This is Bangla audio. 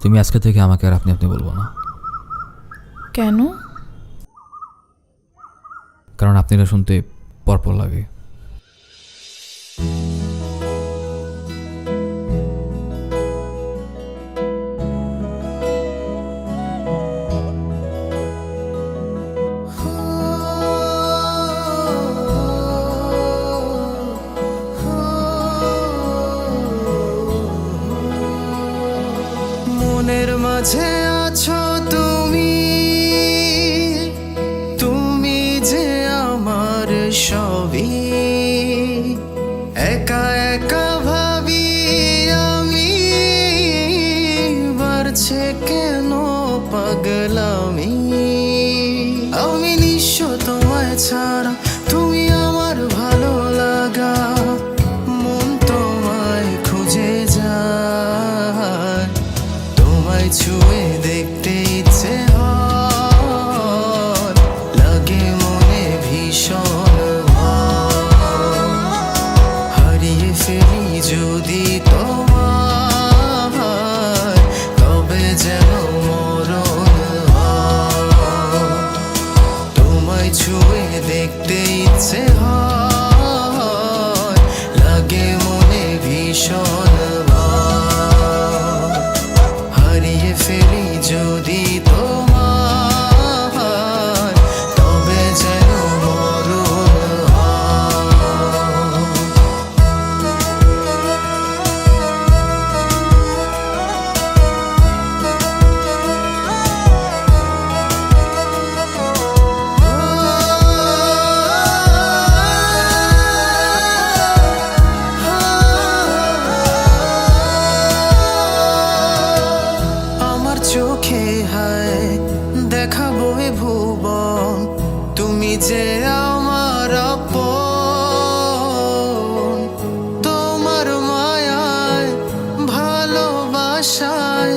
তুমি আজকে থেকে আমাকে আর আপনি আপনি বলবো না। কেন? কারণ আপনিরা শুনতে পরপর লাগে। মনের মাঝে আছো তুমি, তুমি যে আমার সবই। একা একা ভাবি আমি, বাড়ছে কেন পাগলামি। আমি নিঃস্ব তোমায় ছাড়া, তুমি আমার ভালো লাগা। মন তোমায় খুঁজে যায়, তোমায় ছুঁয়ে দেখতে ইচ্ছে হয়, লাগে মনে ভীষণ ভয়। হারিয়ে ফেলি যদি তোমায়, তবে যেন মরণ হয়। তোমায় ছুঁয়ে দেখতে ইচ্ছে হয়, লাগে মনে ভীষণ ভয়। হারিয়ে ফেলি যদি তোমায়, তবে যেন মরণ হয়। আমার চোখে হায় দেখাবো এ ভুবন, তুমি যে আমার আপন। তোমার মায়ায় ভালোবাসায়